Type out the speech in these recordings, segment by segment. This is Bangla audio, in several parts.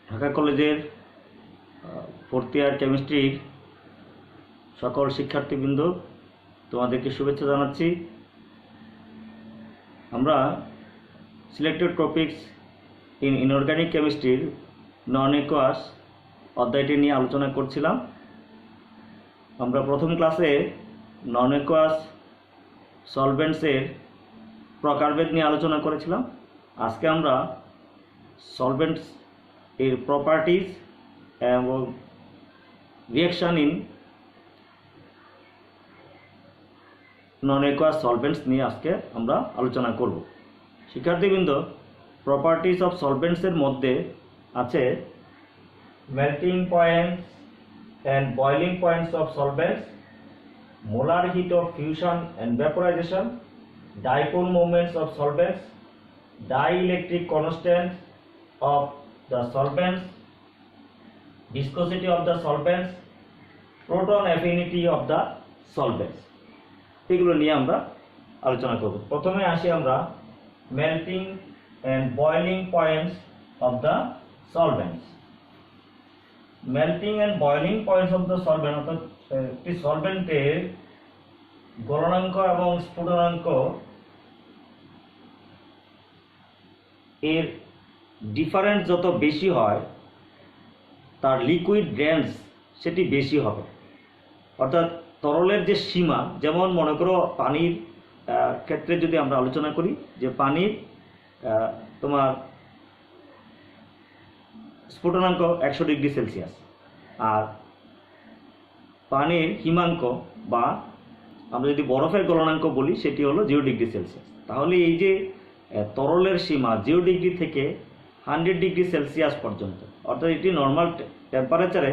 ঢাকা কলেজের ফোর্থ ইয়ার কেমিস্ট্রির সকল শিক্ষার্থীবৃন্দ তোমাদেরকে শুভেচ্ছা জানাচ্ছি। আমরা সিলেক্টেড টপিকস ইন ইনঅর্গানিক কেমিস্ট্রির নন অ্যাকুয়াস অধ্যায়টি নিয়ে আলোচনা করছিলাম। আমরা প্রথম ক্লাসে নন অ্যাকুয়াস সলভেন্টসের প্রকারভেদ নিয়ে আলোচনা করেছিলাম। আজকে আমরা সলভেন্টস এর প্রপার্টিজ এবং রিঅ্যাকশন ইন নন অ্যাকুয়াস সলভেন্টস নিয়ে আজকে আমরা আলোচনা করব। শিক্ষার্থীবৃন্দ, প্রপার্টিজ অফ সলভেন্টসের মধ্যে আছে melting points and boiling points of solvents, molar heat of fusion and vaporization, dipole moments of solvents, dielectric constants of the solvents, viscosity of the solvents, proton affinity of the solvents, এগুলো নিয়ে আমরা আলোচনা করব। প্রথমে আসি আমরা melting and boiling points of the solvents. Melting and boiling points of the solvent অর্থাৎ একটি সলভেন্টের গলনাঙ্ক এবং স্ফুটনাঙ্ক এর ডিফারেন্স যত বেশি হয় তার লিকুইড রেঞ্জ সেটি বেশি হবে। অর্থাৎ তরলের যে সীমা, যেমন মনে করো পানির ক্ষেত্রে যদি আমরা আলোচনা করি যে পানির তোমার স্ফুটনাঙ্ক 100 ডিগ্রি সেলসিয়াস, আর পানির হিমাঙ্ক বা আমরা যদি বরফের গলনাঙ্ক বলি সেটি হলো 0 ডিগ্রি সেলসিয়াস। তাহলে এই যে তরলের সীমা 0 ডিগ্রি থেকে 100 ডিগ্রি সেলসিয়াস পর্যন্ত, অর্থাৎ এটি নর্মাল টেম্পারেচারে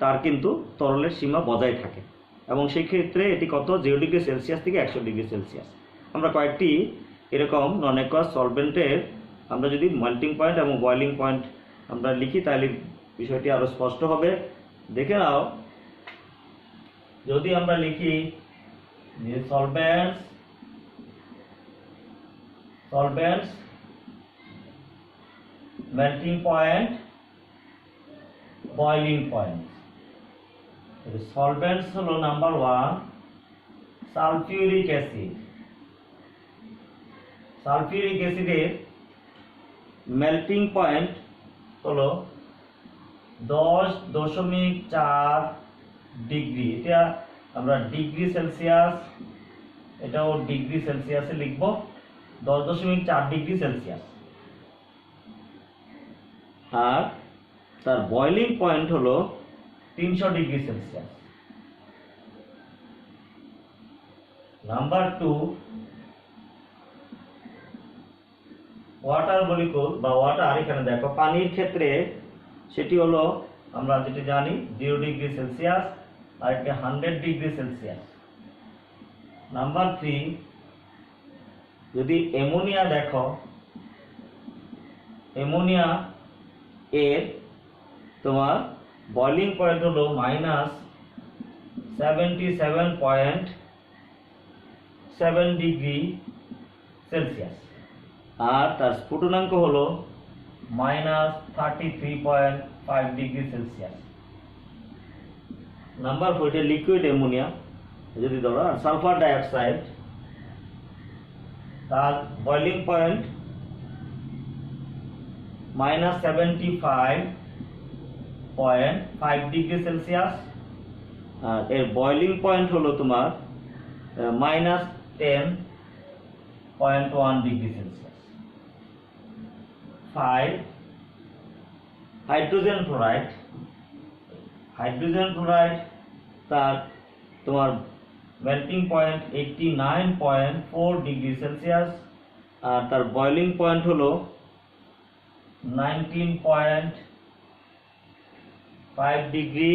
তার কিন্তু তরলের সীমা বজায় থাকে এবং সেই ক্ষেত্রে এটি কত 0 ডিগ্রি সেলসিয়াস থেকে 100 ডিগ্রি সেলসিয়াস। আমরা কয়েকটি এরকম নন অ্যাকুয়াস সলভেন্টের আমরা যদি মেল্টিং পয়েন্ট এবং বয়লিং পয়েন্ট আমরা লিখি তাহলে বিষয়টি আরও স্পষ্ট হবে। দেখে নাও, যদি আমরা লিখি যে সলভেন্টস মেল্টিং পয়েন্ট বয়লিং পয়েন্ট, সলভেন্টস হলো নাম্বার 1 সালফিউরিক অ্যাসিড। সালফিউরিক অ্যাসিডের মেল্টিং পয়েন্ট হলো 10.4 ডিগ্রি। এটা আমরা ডিগ্রি সেলসিয়াস, এটাও ডিগ্রি সেলসিয়াসে লিখব, 10.4 ডিগ্রি সেলসিয়াস। আর তার বয়লিং পয়েন্ট হলো 300 degree Celsius. Number 2 water molecule বা ওয়াটার, এখানে দেখো পানির ক্ষেত্রে সেটি হলো আমরা যেটা জানি 0 ডিগ্রি সেলসিয়াস আর এটা 100 ডিগ্রি সেলসিয়াস। নাম্বার 3 যদি অ্যামোনিয়া দেখো, অ্যামোনিয়া এর তোমার বয়লিং পয়েন্ট হলো -77.7 ডিগ্রি সেলসিয়াস আর তার স্ফুটনাঙ্ক হলো -33.5 ডিগ্রি সেলসিয়াস। নাম্বার 4 এটা লিকুইড অ্যামোনিয়া যদি ধরো, সালফার ডাইঅক্সাইড তার বয়লিং পয়েন্ট -75.5 ডিগ্রি সেলসিয়াস আর এর বয়লিং পয়েন্ট হলো তোমার -10.1 degree Celsius. 5 hydrogen fluoride. Hydrogen fluoride তার তোমার মেল্টিং পয়েন্ট 89.4 ডিগ্রি সেলসিয়াস আর তার বয়লিং পয়েন্ট হলো 19.5 ডিগ্রি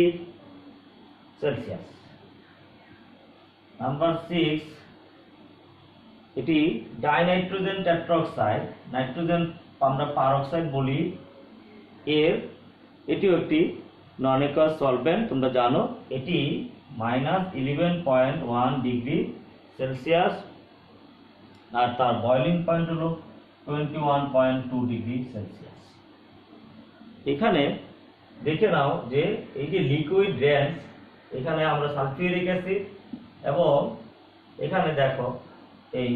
সেলসিয়াস। নাম্বার 6 এটি ডাইনাইট্রোজেন টেট্রাঅক্সাইড, নাইট্রোজেন আমরা পারঅক্সাইড বলি, এটিও একটি নন অ্যাকুয়াস সলভেন্ট। তোমরা জানো এটি -11.1 ডিগ্রি সেলসিয়াস আর তার বয়লিং পয়েন্ট হলো 21.2 ডিগ্রি সেলসিয়াস। এখানে দেখে নাও যে এই যে লিকুইড ড্যান্স, এখানে আমরা সালফিউরিক অ্যাসিড এবং এখানে দেখো এই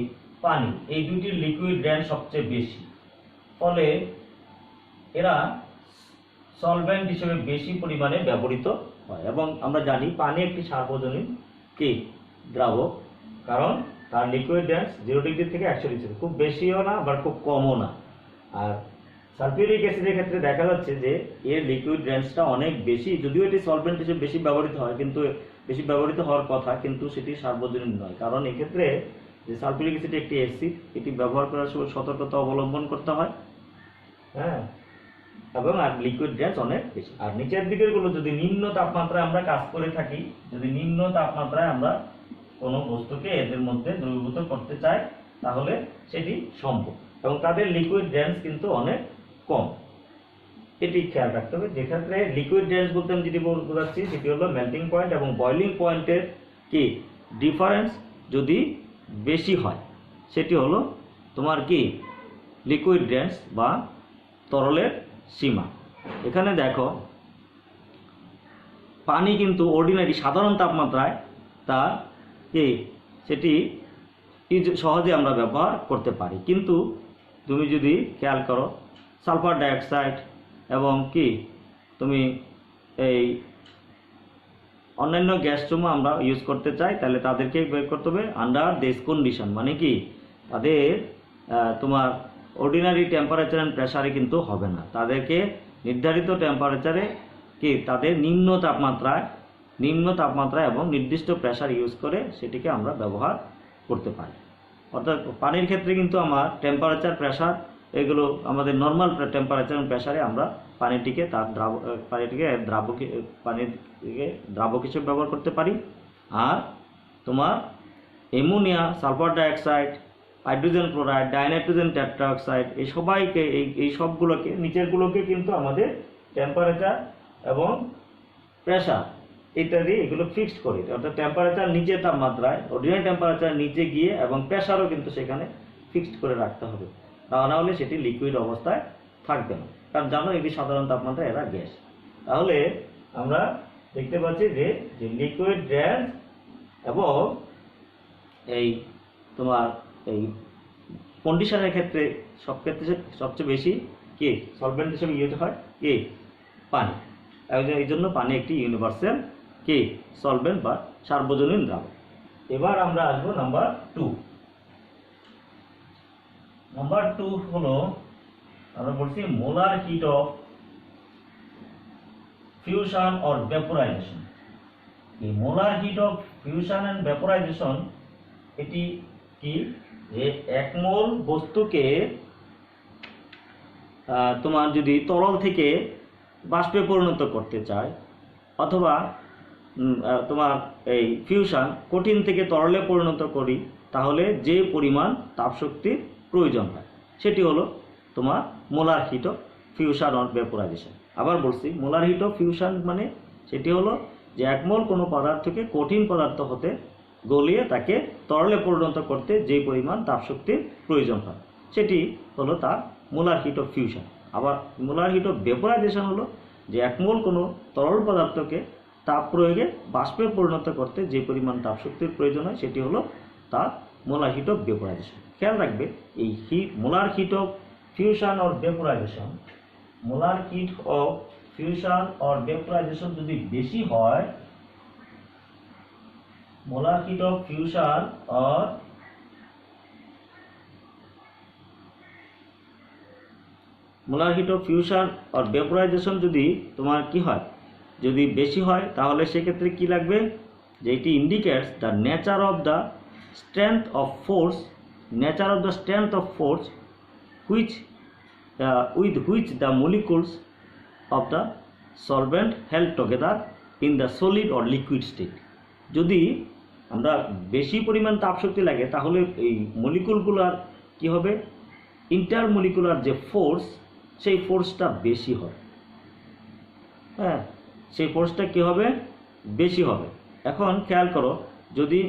পানি, এই দুইটির লিকুইড ড্যান্স সবচেয়ে বেশি, ফলে এরা সলভেন্ট হিসেবে বেশি পরিমাণে ব্যবহৃত হয়। এবং আমরা জানি পানি একটি সার্বজনীন কি দ্রাবক, কারণ তার লিকুইড ড্যান্স 0 ডিগ্রি থেকে 100 ডিগ্রি, খুব বেশিও না আবার খুব কমও না। আর সালফিউরিক অ্যাসিডের ক্ষেত্রে দেখা যাচ্ছে যে এর লিকুইড ড্যান্সটা অনেক বেশি, যদিও এটি সলভেন্ট হিসেবে বেশি ব্যবহৃত হয়, কিন্তু বেশি ব্যবহৃত হওয়ার কথা, কিন্তু সেটি সার্বজনীন নয়। কারণ এক্ষেত্রে যে সালফিউরিক অ্যাসিড একটি অ্যাসিড, এটি ব্যবহার করার সময় সতর্কতা অবলম্বন করতে হয়, হ্যাঁ, এবং আর লিকুইড ড্যান্স অনেক বেশি। আর নিচের দিকের গুলো যদি নিম্ন তাপমাত্রায় আমরা কাজ করে থাকি, যদি নিম্ন তাপমাত্রায় আমরা কোনো বস্তুকে এদের মধ্যে দ্রবীভূত করতে চাই, তাহলে সেটি সম্ভব, এবং তাদের লিকুইড ড্যান্স কিন্তু অনেক কম। এটি খেয়াল রাখতে হবে। যেক্ষেত্রে লিকুইড ড্যান্স বলতে আমি যেটি বোঝাচ্ছি সেটি হলো মেল্টিং পয়েন্ট এবং বয়লিং পয়েন্টের কি ডিফারেন্স যদি বেশি হয়, সেটি হলো তোমার কি লিকুইড ড্যান্স বা তরলের সীমা। এখানে দেখো পানি কিন্তু অর্ডিনারি সাধারণ তাপমাত্রায় তার কি সেটি সহজে আমরা ব্যবহার করতে পারি, কিন্তু তুমি যদি খেয়াল করো সালফার ডাইঅক্সাইড এবং কি তুমি এই অন্যান্য গ্যাসসমূহ আমরা ইউজ করতে চাই, তাহলে তাদেরকে বের করতে হবে আন্ডার দিস কন্ডিশন, মানে কি তাদের তোমার অর্ডিনারি টেম্পারেচার অ্যান্ড প্রেসারে কিন্তু হবে না, তাদেরকে নির্ধারিত টেম্পারেচারে কি তাদের নিম্ন তাপমাত্রায় এবং নির্দিষ্ট প্রেসার ইউজ করে সেটিকে আমরা ব্যবহার করতে পারি। অর্থাৎ পানির ক্ষেত্রে কিন্তু আমার টেম্পারেচার, প্রেসার এগুলো আমাদের নর্মাল টেম্পারেচার এবং প্রেসারে আমরা পানিটিকে দ্রাবক হিসেবে ব্যবহার করতে পারি। আর তোমার ammonia, sulphur dioxide, hydrogen chloride, dinitrogen tetroxide, এই সবগুলোকে নিচেরগুলোকে কিন্তু আমাদের টেম্পারেচার এবং প্রেসার ইত্যাদি এগুলো ফিক্সড করি, অর্থাৎ টেম্পারেচার নিচে তাপমাত্রায় অর্ডিনারি টেম্পারেচার নিচে গিয়ে এবং প্রেসারও কিন্তু সেখানে ফিক্সড করে রাখতে হবে, না হলে সেটি লিকুইড অবস্থায় থাকবে না, কারণ জানো এটি সাধারণ তাপমাত্রায় এরা গ্যাস। তাহলে আমরা দেখতে পাচ্ছি যে লিকুইড ড্যান্স এবং এই তোমার এই কন্ডিশনের ক্ষেত্রে সবচেয়ে বেশি কি সলভেন্ট হিসেবে ইউজ হয় কি পানি। এই জন্য পানি একটি ইউনিভার্সাল কি সলভেন্ট বা সার্বজনীন দ্রাবক। এবার আমরা আসবো নাম্বার 2। নাম্বার 2 হলো আমরা বলছি molar heat of fusion or vaporisation. এই molar heat of fusion and vaporisation এটি কি, যে এক মোল বস্তুকে তোমার যদি তরল থেকে বাষ্পে পরিণত করতে চায়, অথবা তোমার এই ফিউশন কঠিন থেকে তরলে পরিণত করি, তাহলে যে পরিমাণ তাপশক্তির প্রয়োজন হয় সেটি হলো তোমার molar heat of fusion or vaporisation. আবার বলছি, মোলার হিট অফ ফিউশন মানে সেটি হলো যে এক মোল কোনো পদার্থকে কঠিন পদার্থ হতে গলিয়ে তাকে তরলে পরিণত করতে যে পরিমাণ তাপশক্তির প্রয়োজন হয় সেটি হলো তার মোলার হিট অফ ফিউশন। আবার মোলার হিট অফ ভেপোরাইজেশন হলো যে এক মোল কোনো তরল পদার্থকে তাপ প্রয়োগে বাষ্পে পরিণত করতে যে পরিমাণ তাপশক্তির প্রয়োজন হয় সেটি হলো তার মোলার হিট অফ ভেপোরাইজেশন। খেয়াল রাখবে এই molar heat of fusion or vaporisation, molar heat of fusion or vaporisation যদি বেশি হয়, molar heat of fusion or molar heat of fusion or vaporisation যদি তোমার কি হয়, যদি বেশি হয়, তাহলে সেক্ষেত্রে কি লাগবে, যে এটি indicates the nature of the strength of force which with which the molecules of the solvent held together in the solid or liquid state। যদি আমরা বেশি পরিমাণ তাপশক্তি লাগে, তাহলে এই মলিকুলগুলোর কি হবে, ইন্টারমলিকুলার যে ফোর্স, সেই ফোর্সটা বেশি হবে, হ্যাঁ, সেই ফোর্সটা কি হবে, বেশি হবে। এখন খেয়াল করো, যদি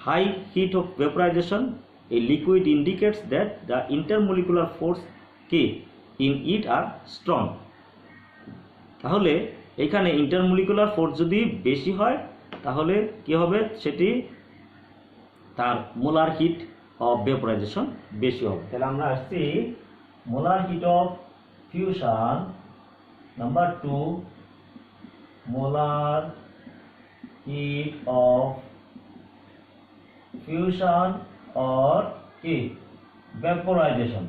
high heat of vaporization, a liquid indicates that the intermolecular force কি in it are strong, তাহলে এখানে ইন্টারমলিকুলার ফোর্স যদি বেশি হয় তাহলে কি হবে, সেটি তার মোলার হিট অফ ভেপোরাইজেশন বেশি হবে। তাহলে আমরা আসছি molar heat of fusion number 2, molar heat of fusion or কি vaporisation.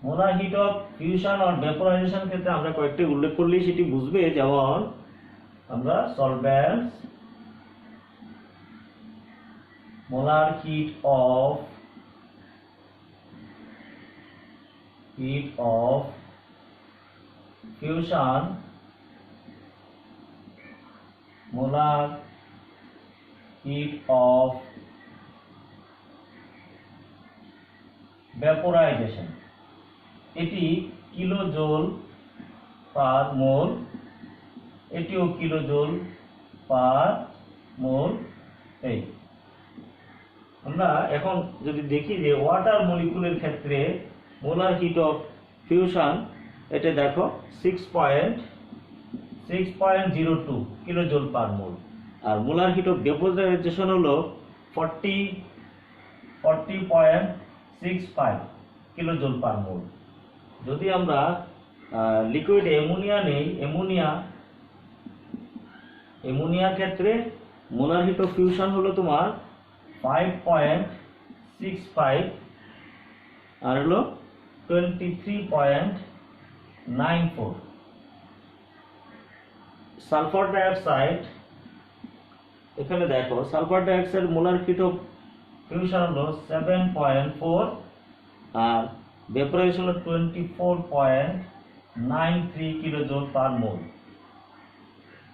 Molar heat of fusion আর ভেপোরাইজেশন ক্ষেত্রে আমরা কয়েকটি উল্লেখ করলেই সেটি বুঝবে, যেমন আমরা solvents, molar heat of fusion, molar heat of vaporisation, এটি কিলো জোল পার মোল, এটিও কিলো জোল পার মোল। এই আমরা এখন যদি দেখি যে ওয়াটার মলিকুলের ক্ষেত্রে মোলার হিট অফ ফিউশন, এটা দেখো 6.02 কিলো জোল পার মোল, আর মোলার হিট অফ ভেপোরাইজেশন হলো 40.65 কিলো জোল পার মোল। যদি আমরা লিকুইড অ্যামোনিয়া নেই, অ্যামোনিয়ার ক্ষেত্রে মোলার হিট অফ ফিউশন হলো তোমার 5.65 আর হলো 23.94। সালফার ডাইঅক্সাইড, এখানে দেখো sulphur dioxide molar heat of fusion হলো 7.4 আর ভেপোরাইজেশন হলো 24.93 কিলো জোল পার মোল।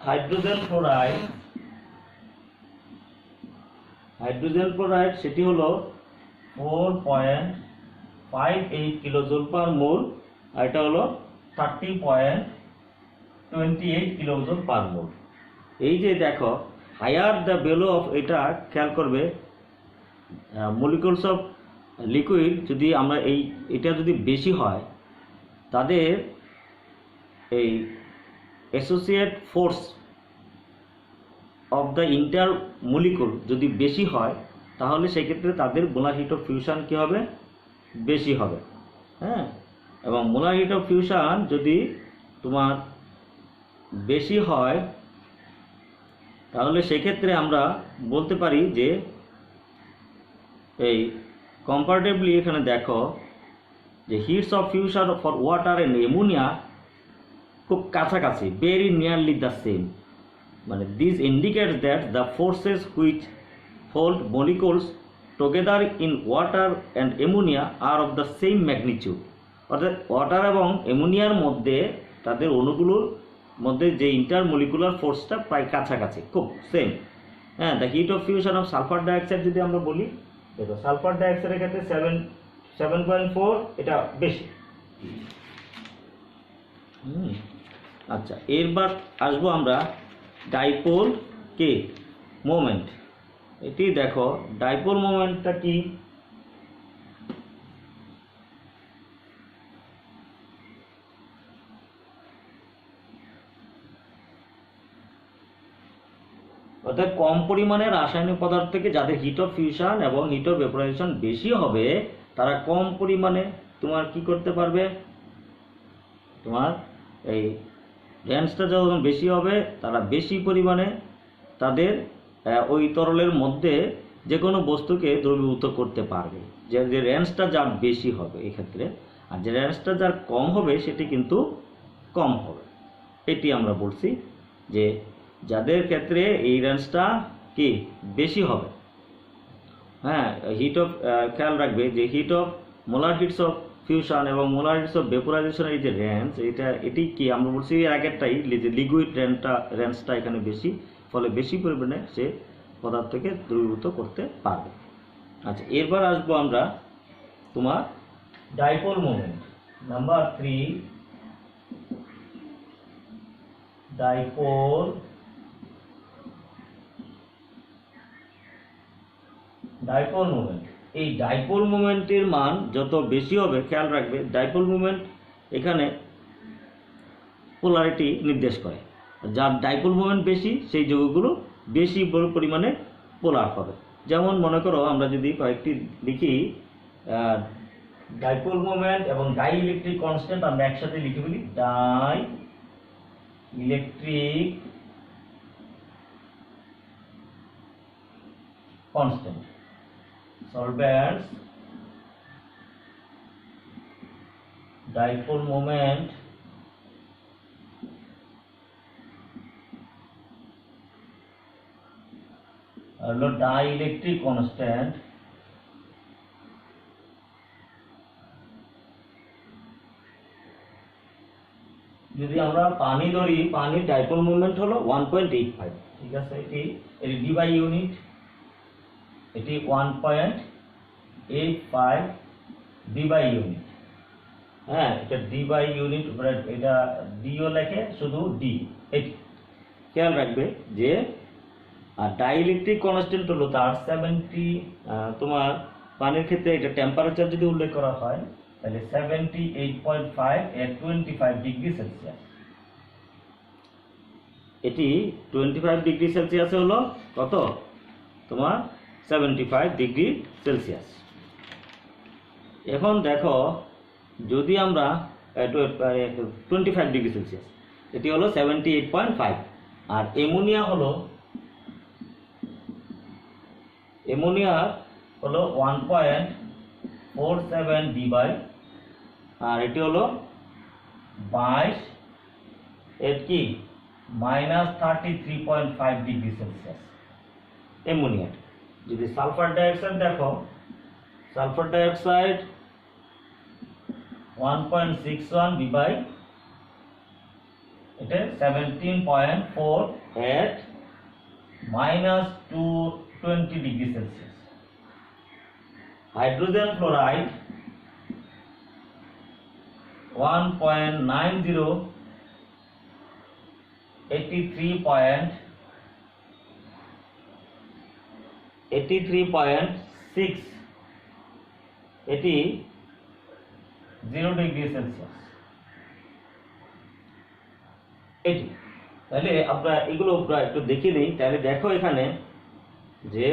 হাইড্রোজেন ক্লোরাইড সেটি হলো 4.58 কিলো জোল পার মোল, আর এটা হলো 30.28 কিলো জোল পার মোল। এই যে দেখো হায়ার দ্য ভ্যালু অফ, এটা খেয়াল করবে মলিকুলস অফ লিকুইড, যদি আমরা এটা যদি বেশি হয় তাদের এই associate force of the inter molecule যদি বেশি হয় তাহলে সেক্ষেত্রে তাদের মোলার হিট অফ ফিউশন কী হবে, বেশি হবে। হ্যাঁ, এবং মোলার হিট অফ ফিউশন যদি তোমার বেশি হয় তাহলে সেক্ষেত্রে আমরা বলতে পারি যে এই কম্পারেটিভলি এখানে দেখো যে heats of fusion for water and ammonia খুব কাছাকাছি, ভেরি নিয়ারলি দ্য সেম, মানে this indicates that the forces which hold molecules together in water and ammonia are of the same magnitude. অর্থাৎ ওয়াটার এবং অ্যামোনিয়ার মধ্যে তাদের অণুগুলোর মধ্যে যে ইন্টারমলিকুলার ফোর্সটা প্রায় কাছাকাছি, খুব সেম। হ্যাঁ, the hit of fusion of sulphur dioxide যদি আমরা বলি, দেখো সালফার ডাইঅক্সাইডের ক্ষেত্রে 7.4, এটা বেশি। আচ্ছা, এরবার আসবো আমরা ডাইপোল মোমেন্ট। এটি দেখো ডাইপোল মোমেন্টটা কি, অর্থাৎ কম পরিমাণে রাসায়নিক পদার্থ থেকে যাদের হিট অফ ফিউশন এবং হিট অফ ভেপোরাইজেশন বেশি হবে তারা কম পরিমাণে তোমার কি করতে পারবে, তোমার এই রেঞ্জটা যখন বেশি হবে তারা বেশি পরিমাণে তাদের ওই তরলের মধ্যে যে কোনো বস্তুকে দ্রবীভূত করতে পারবে, যে রেঞ্জটা যার বেশি হবে এক্ষেত্রে, আর যে রেঞ্জটা যার কম হবে সেটি কিন্তু কম হবে। এটি আমরা বলছি যে যাদের ক্ষেত্রে এই রেঞ্জটা কি বেশি হবে। হ্যাঁ, হিট অফ খেয়াল রাখবে যে heat of molar heats of fusion এবং মোলার হিটস অফ ভেপোরাইজেশনের এই যে রেঞ্জ, এটি কি আমরা বলছি এর আগেরটাই, যে লিকুইড রেঞ্জটা এখানে বেশি, ফলে বেশি পরিমাণে সে পদার্থকে দ্রবীভূত করতে পারবে। আচ্ছা, এরপর আসবো আমরা তোমার dipole moment number 3, dipole moment, এই ডাইপোল মোমেন্টের মান যত বেশি হবে, খেয়াল রাখবে ডাইপোল মোমেন্ট এখানে পোলারিটি নির্দেশ করে। যার ডাইপোল মোমেন্ট বেশি সেই যৌগগুলো বেশি পরিমাণে পোলার হবে। যেমন মনে করো আমরা যদি কয়েকটি লিখি ডাইপোল মোমেন্ট এবং ডাই ইলেকট্রিক কনস্ট্যান্ট আমরা একসাথে লিখে ফেলি, die electric constant সলভেন্টস dipole moment হলো ডাই ইলেকট্রিক কনস্ট্যান্ট যদি আমরা পানি ধরি, পানির ডাইপোল মোমেন্ট হলো 1.85, ঠিক আছে। এটি ডি বাই ইউনিট, এটি 1.85 ডি বাই ইউনিট। হ্যাঁ, এটা ডি বাই ইউনিট, এটা ডিও লেখে শুধু ডি। এটি খেয়াল রাখবে যে আর ডাইইলেকট্রিক কনস্ট্যান্ট হলো তার 70, তোমার পানির ক্ষেত্রে এটা টেম্পারেচার যদি উল্লেখ করা হয় তাহলে 78.5 এট 25 ডিগ্রি সেলসিয়াস। এটি 25 ডিগ্রি সেলসিয়াসে হলো কত তোমার 75 ডিগ্রি সেলসিয়াস। এখন দেখো যদি আমরা 25 ডিগ্রি সেলসিয়াস, এটি হলো 78.5, আর অ্যামোনিয়া হলো 1.47 ডি বাই, আর এটি হলো 22 এর কি -33.5 ডিগ্রি সেলসিয়াস অ্যামোনিয়া। যদি সালফার ডাইঅক্সাইড দেখো, সালফার ডাইঅক্সাইড 1.61 ডি বাই, এটা 17.4 এট -220 ডিগ্রি সেলসিয়াস। হাইড্রোজেন ফ্লোরাইড 1.90 83.6, এটি 0 ডিগ্রি সেলসিয়াস। এটি তাহলে আমরা এগুলো একটু দেখে নিই। তাহলে দেখো এখানে যে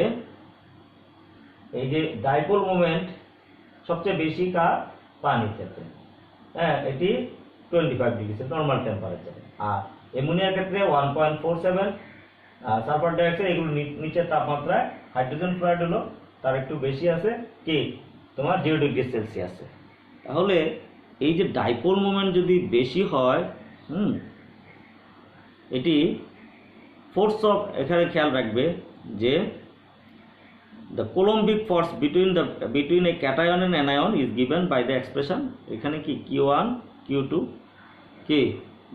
এই যে ডাইপোল মোমেন্ট সবচেয়ে বেশি কার পানির ক্ষেত্রে, হ্যাঁ এটি 25 ডিগ্রি নর্মাল টেম্পারেচারে, আর অ্যামোনিয়ার ক্ষেত্রে 1.47, আর সালফার ডাইঅক্সাইড এগুলো নিচের তাপমাত্রায়। হাইড্রোজেন ফ্লোরাইড হলো তার একটু বেশি আছে কি তোমার 0 ডিগ্রি সেলসিয়াসে। তাহলে এই যে ডাইপোল মোমেন্ট যদি বেশি হয়, এটি ফোর্স অফ, এখানে খেয়াল রাখবে যে the Coulombic force between a cation and anion is given by the expression এখানে কি q1 q2 কি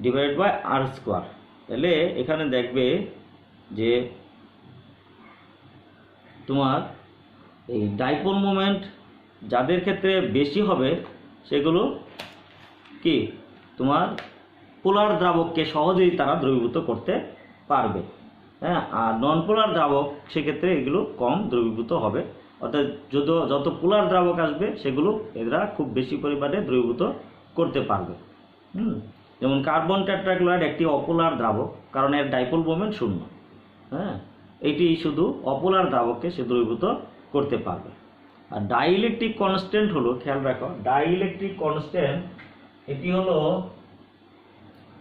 ডিভাইডেড বাই r স্কয়ার। তাহলে এখানে দেখবে যে তোমার এই ডাইপোল মোমেন্ট যাদের ক্ষেত্রে বেশি হবে সেগুলো কি তোমার পোলার দ্রাবককে সহজেই তারা দ্রবীভূত করতে পারবে, হ্যাঁ। আর নন পোলার দ্রাবক সেক্ষেত্রে এগুলো কম দ্রবীভূত হবে, অর্থাৎ যত পোলার দ্রাবক আসবে সেগুলো এরা খুব বেশি পরিমাণে দ্রবীভূত করতে পারবে। যেমন কার্বন টেট্রাক্লোরাইড একটি অপোলার দ্রাবক, কারণ এর ডাইপোল মোমেন্ট 0, হ্যাঁ। এটি শুধু অপোলার দ্রাবককে সে দ্রবীভূত করতে পারবে। আর ডাইইলেকট্রিক কনস্ট্যান্ট হলো, খেয়াল রাখো ডাইইলেকট্রিক কনস্ট্যান্ট এটি হলো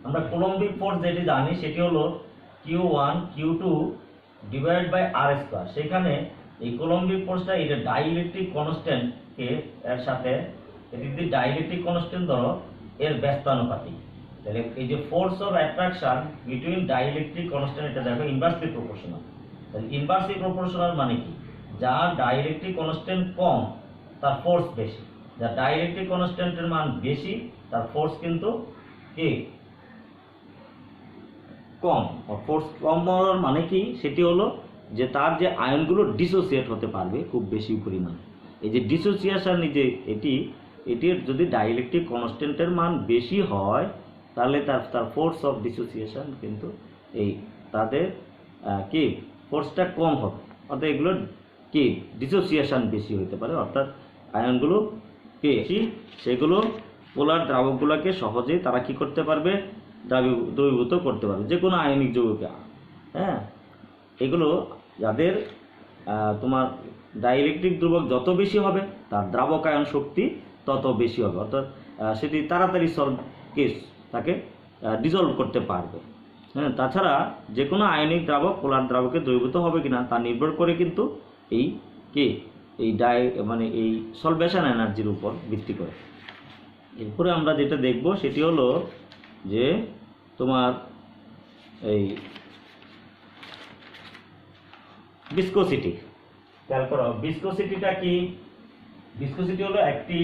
আমরা কুলম্বিক ফোর্স যেটি জানি সেটি হলো q1 q2 divide by r square. সেখানে এই কুলম্বিক ফোর্সটা এটা ডাইইলেকট্রিক কনস্ট্যান্টকে এর সাথে, এটি যদি ডাইইলেকট্রিক কনস্ট্যান্ট ধরো এর ব্যস্তানুপাতিক, তাহলে এই যে force of attraction between dielectric constant এটা দেখো ইনভার্সলি প্রপোর্শনাল। তাহলে ইনভার্সলি প্রপোর্শনাল মানে কি, যার ডাইইলেকট্রিক কনস্ট্যান্ট কম তার ফোর্স বেশি, যার ডাইইলেকট্রিক কনস্ট্যান্টের মান বেশি তার ফোর্স কিন্তু কি কম। ফোর্স কম হওয়ার মানে কি, সেটি হলো যে তার যে আয়নগুলো ডিসোসিয়েট হতে পারবে খুব বেশি পরিমাণে। এই যে ডিসোসিয়েশন যে এটির যদি ডাইইলেকট্রিক কনস্ট্যান্টের মান বেশি হয় তাহলে তার ফোর্স অফ ডিসোসিয়েশন কিন্তু এই তাদের কি ফোর্সটা কম হবে, অর্থাৎ এগুলো কি ডিসোসিয়েশন বেশি হতে পারে, অর্থাৎ আয়নগুলো কি সেগুলো পোলার দ্রাবকগুলোকে সহজেই তারা কি করতে পারবে, দ্রবীভূত করতে পারবে, যে কোনো আয়নিক যৌগকে। হ্যাঁ, এগুলো যাদের তোমার ডাইইলেকট্রিক ধ্রুবক যত বেশি হবে তার দ্রাবকায়ন শক্তি তত বেশি হবে, অর্থাৎ সেটি তাড়াতাড়ি তাকে ডিজলভ করতে পারবে। হ্যাঁ, তাছাড়া যে কোনো আয়নিক দ্রাবক পোলার দ্রাবকে দ্রবীভূত হবে কিনা তা নির্ভর করে কিন্তু এই এই সলভেশন এনার্জির উপর ভিত্তি করে। এরপরে আমরা যেটা দেখব সেটি হলো যে তোমার এই ভিসকোসিটি। খেয়াল করো, ভিসকোসিটিটা কি? ভিসকোসিটি হলো একটি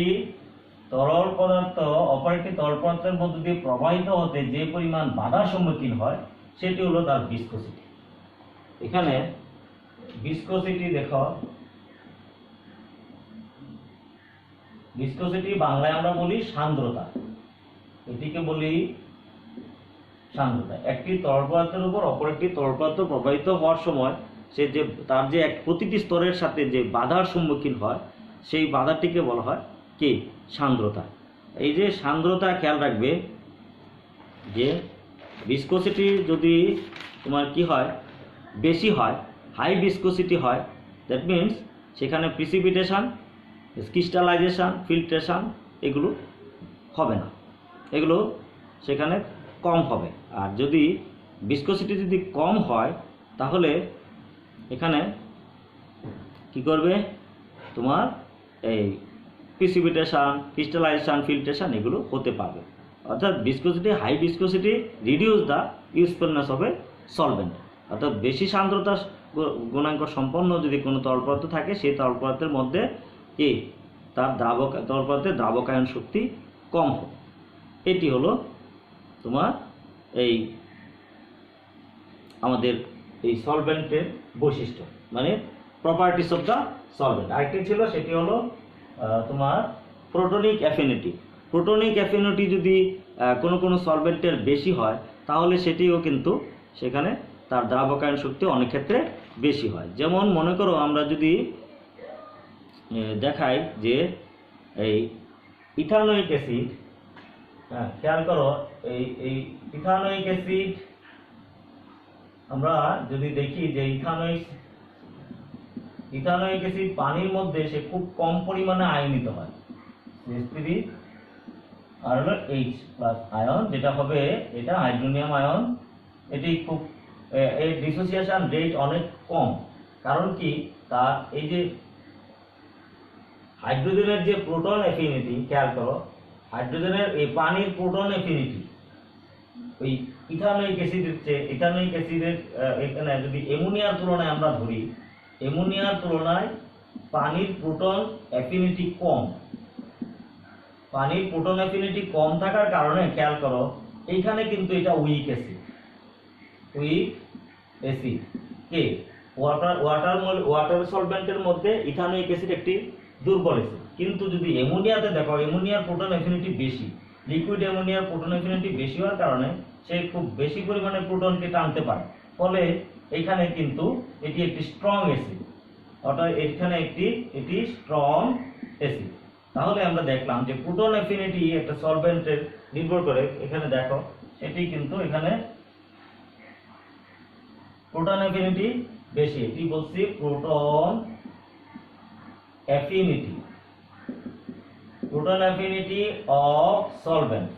তরল পদার্থ অপর একটি তরল পদার্থের মধ্য দিয়ে প্রবাহিত হতে যে পরিমাণ বাধার সম্মুখীন হয় সেটি হলো তার ভিসকোসিটি। এখানে ভিসকোসিটি দেখো, ভিসকোসিটি বাংলায় আমরা বলি সান্দ্রতা, এটিকে বলি সান্দ্রতা। একটি তরল পদার্থের উপর অপর একটি তরল পদার্থ প্রবাহিত হওয়ার সময় সে যে তার যে প্রতিটি স্তরের সাথে যে বাধার সম্মুখীন হয় সেই বাধাটিকে বলা হয় কি সান্দ্রতা। এই যে সান্দ্রতা, খেয়াল রাখবে যে ভিসকোসিটি যদি তোমার কি হয়, বেশি হয়, হাই ভিসকোসিটি হয়, দ্যাট মিন্স সেখানে প্রিসিপিটেশন, ক্রিস্টালাইজেশন, ফিল্ট্রেশন এগুলো হবে না, এগুলো সেখানে কম হবে। আর যদি ভিসকোসিটি যদি কম হয় তাহলে এখানে কি করবে, তোমার এই প্রিসিপিটেশন, ক্রিস্টালাইজেশন, ফিল্ট্রেশন এগুলো হতে পারবে। অর্থাৎ viscosity, high viscosity reduce the usefulness of a solvent. অর্থাৎ বেশি সান্দ্রতা গুণাঙ্ক সম্পন্ন যদি কোনো তরল পদার্থ থাকে সেই তরল পদার্থের মধ্যে কি তার তরল পদার্থের দ্রাবকায়ন শক্তি কম হবে। এটি হলো তোমার এই আমাদের এই সলভেন্টের বৈশিষ্ট্য, মানে প্রপার্টিস অফ দ্য সলভেন্ট। আরেকটি ছিল, সেটি হলো তোমার প্রোটনিক অ্যাফিনিটি। প্রোটনিক অ্যাফিনিটি যদি কোনো সলভেন্টের বেশি হয় তাহলে সেটিও কিন্তু সেখানে তার দ্রাবকায়ন শক্তি অনেক ক্ষেত্রে বেশি হয়। যেমন মনে করো আমরা যদি দেখাই যে এই ইথানোয়িক অ্যাসিড, হ্যাঁ খেয়াল করো, এই ইথানোয়িক অ্যাসিড আমরা যদি দেখি যে ইথানোয়িক অ্যাসিড পানির মধ্যে সে খুব কম পরিমাণে আয়নিত হয়, CH3 আর হলো H+ আয়ন, যেটা হবে এটা হাইড্রোনিয়াম আয়ন। এটি খুব এর ডিসোসিয়েশন রেট অনেক কম। কারণ কি, তার এই যে হাইড্রোজেনের যে প্রোটন অ্যাফিনিটি, খেয়াল করো, হাইড্রোজেনের এই পানির প্রোটন অ্যাফিনিটি ওই ইথানোয়িক অ্যাসিডের এখানে যদি অ্যামোনিয়ার তুলনায় আমরা ধরি, অ্যামোনিয়ার তুলনায় পানির প্রোটন অ্যাফিনিটি কম। পানির প্রোটন অ্যাফিনিটি কম থাকার কারণে খেয়াল করো এইখানে কিন্তু এটা উইক অ্যাসিড কে ওয়াটার সলভেন্টের মধ্যে ইথানোয়িক অ্যাসিড একটি দুর্বল অ্যাসিড। কিন্তু যদি অ্যামোনিয়াতে দেখো, অ্যামোনিয়ার প্রোটন অ্যাফিনিটি বেশি, লিকুইড অ্যামোনিয়ার প্রোটন অ্যাফিনিটি বেশি হওয়ার কারণে সে খুব বেশি পরিমাণে প্রোটনকে টানতে পারে, ফলে এখানে কিন্তু এটি একটি স্ট্রং অ্যাসিড, অর্থাৎ এখানে এটি স্ট্রং অ্যাসিড। তাহলে আমরা দেখলাম যে প্রোটন অ্যাফিনিটি একটা সলভেন্টের নির্ভর করে। এখানে দেখো সেটি কিন্তু এখানে প্রোটন অ্যাফিনিটি বেশি, এটি বলছি প্রোটন অ্যাফিনিটি অফ সলভেন্ট।